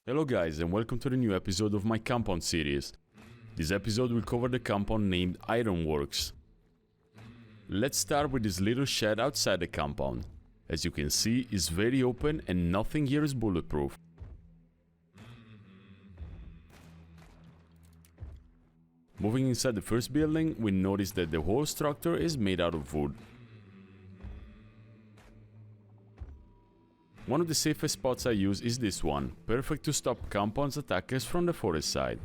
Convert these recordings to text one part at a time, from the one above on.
Hello guys and welcome to the new episode of my compound series. This episode will cover the compound named Ironworks. Let's start with this little shed outside the compound. As you can see, it's very open and nothing here is bulletproof. Moving inside the first building, we notice that the whole structure is made out of wood. One of the safest spots I use is this one, perfect to stop compound's attackers from the forest side.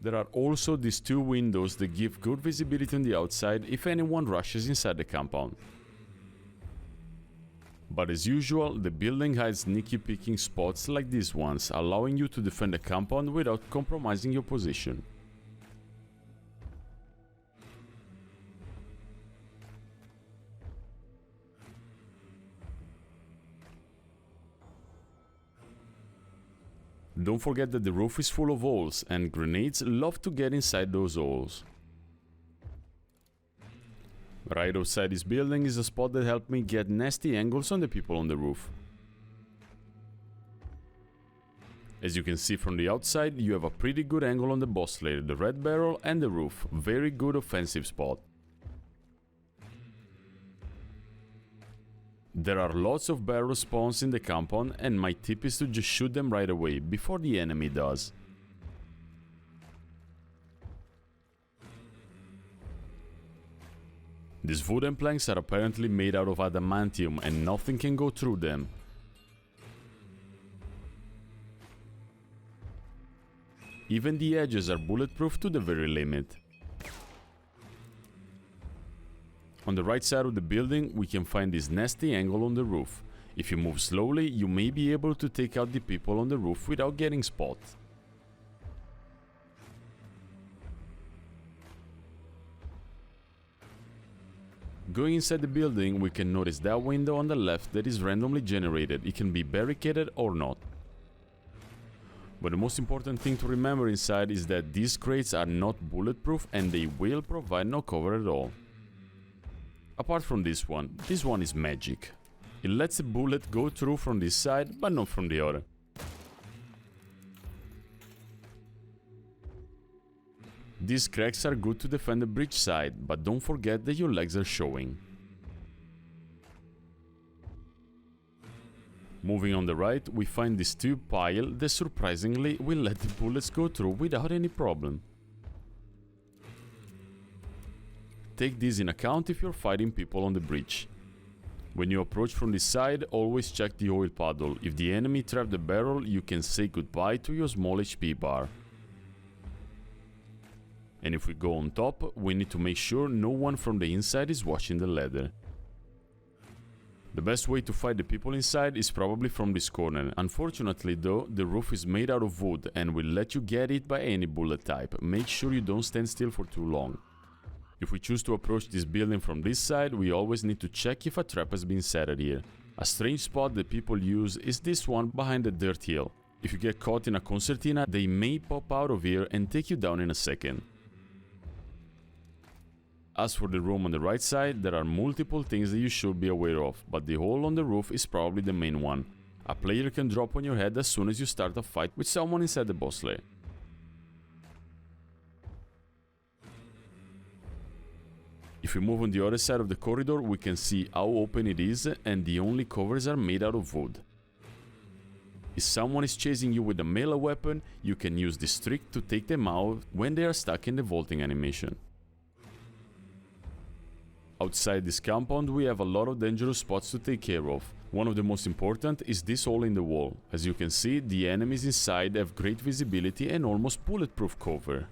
There are also these two windows that give good visibility on the outside if anyone rushes inside the compound. But as usual, the building hides sneaky peeking spots like these ones, allowing you to defend the compound without compromising your position. Don't forget that the roof is full of holes, and grenades love to get inside those holes. Right outside this building is a spot that helped me get nasty angles on the people on the roof. As you can see from the outside, you have a pretty good angle on the boss layer, the red barrel and the roof. Very good offensive spot. There are lots of barrel spawns in the compound, and my tip is to just shoot them right away, before the enemy does. These wooden planks are apparently made out of adamantium and nothing can go through them. Even the edges are bulletproof to the very limit. On the right side of the building, we can find this nasty angle on the roof. If you move slowly, you may be able to take out the people on the roof without getting spotted. Going inside the building, we can notice that window on the left that is randomly generated. It can be barricaded or not. But the most important thing to remember inside is that these crates are not bulletproof and they will provide no cover at all. Apart from this one is magic. It lets a bullet go through from this side, but not from the other. These cracks are good to defend the bridge side, but don't forget that your legs are showing. Moving on the right, we find this tube pile that surprisingly will let the bullets go through without any problem. Take this in account if you're fighting people on the bridge. When you approach from this side, always check the oil puddle. If the enemy trapped the barrel, you can say goodbye to your small HP bar. And if we go on top, we need to make sure no one from the inside is watching the ladder. The best way to fight the people inside is probably from this corner. Unfortunately though, the roof is made out of wood and will let you get it by any bullet type. Make sure you don't stand still for too long. If we choose to approach this building from this side, we always need to check if a trap has been set here. A strange spot that people use is this one behind the dirt hill. If you get caught in a concertina, they may pop out of here and take you down in a second. As for the room on the right side, there are multiple things that you should be aware of, but the hole on the roof is probably the main one. A player can drop on your head as soon as you start a fight with someone inside the boss lair. If we move on the other side of the corridor, we can see how open it is and the only covers are made out of wood. If someone is chasing you with a melee weapon, you can use this trick to take them out when they are stuck in the vaulting animation. Outside this compound, we have a lot of dangerous spots to take care of. One of the most important is this hole in the wall. As you can see, the enemies inside have great visibility and almost bulletproof cover.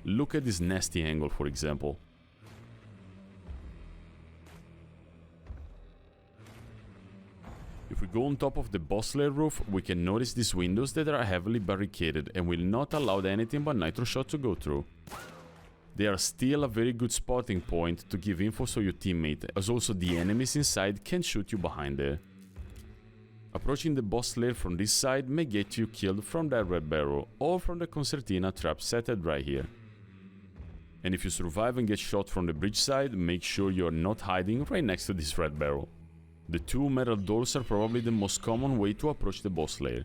Look at this nasty angle, for example. If we go on top of the boss lair roof, we can notice these windows that are heavily barricaded and will not allow anything but nitro shot to go through. They are still a very good spotting point to give info to your teammate, as also the enemies inside can shoot you behind there. Approaching the boss lair from this side may get you killed from that red barrel or from the concertina trap set right here. And if you survive and get shot from the bridge side, make sure you're not hiding right next to this red barrel. The two metal doors are probably the most common way to approach the boss lair.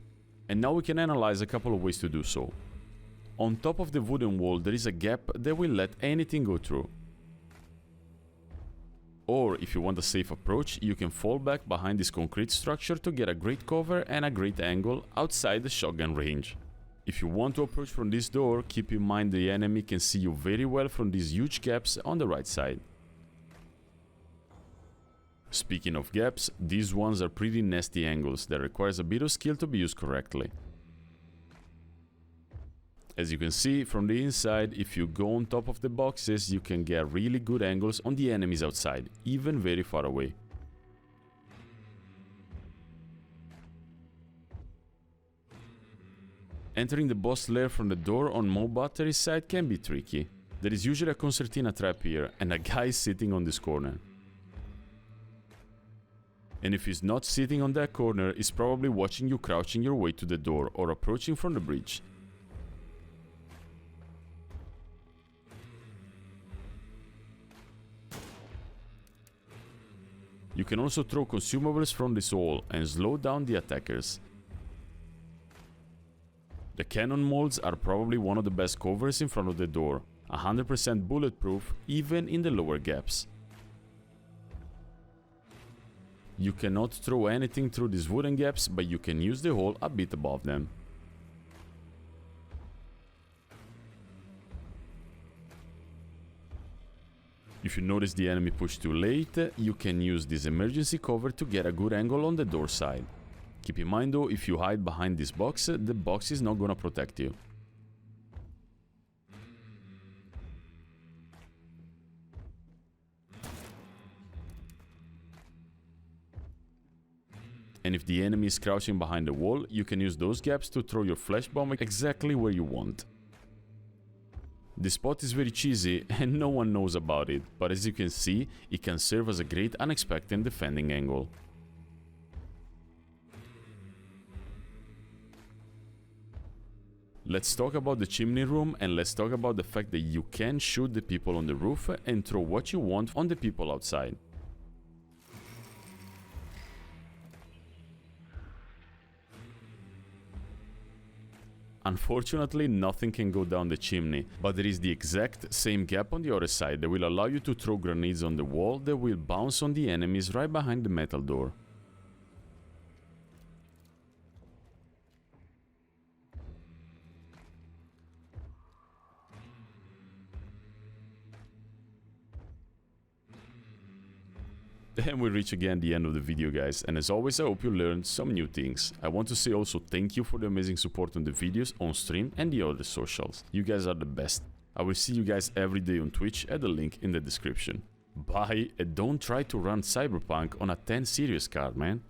And now we can analyze a couple of ways to do so. On top of the wooden wall there is a gap that will let anything go through. Or if you want a safe approach, you can fall back behind this concrete structure to get a great cover and a great angle outside the shotgun range. If you want to approach from this door, keep in mind the enemy can see you very well from these huge gaps on the right side. Speaking of gaps, these ones are pretty nasty angles that requires a bit of skill to be used correctly. As you can see from the inside, if you go on top of the boxes, you can get really good angles on the enemies outside, even very far away. Entering the boss lair from the door on Mo Battery's side can be tricky. There is usually a concertina trap here, and a guy sitting on this corner. And if he's not sitting on that corner, he's probably watching you crouching your way to the door or approaching from the bridge. You can also throw consumables from this wall and slow down the attackers. The cannon molds are probably one of the best covers in front of the door, 100% bulletproof even in the lower gaps. You cannot throw anything through these wooden gaps, but you can use the hole a bit above them. If you notice the enemy push too late, you can use this emergency cover to get a good angle on the door side. Keep in mind though, if you hide behind this box, the box is not gonna protect you. And if the enemy is crouching behind the wall, you can use those gaps to throw your flash bomb exactly where you want. This spot is very cheesy and no one knows about it, but as you can see, it can serve as a great unexpected defending angle. Let's talk about the chimney room, and let's talk about the fact that you can shoot the people on the roof and throw what you want on the people outside. Unfortunately, nothing can go down the chimney, but there is the exact same gap on the other side that will allow you to throw grenades on the wall that will bounce on the enemies right behind the metal door. And we reach again the end of the video, guys, and as always I hope you learned some new things. I want to say also thank you for the amazing support on the videos, on stream and the other socials. You guys are the best. I will see you guys every day on Twitch at the link in the description. Bye, and don't try to run Cyberpunk on a 10 series card, man.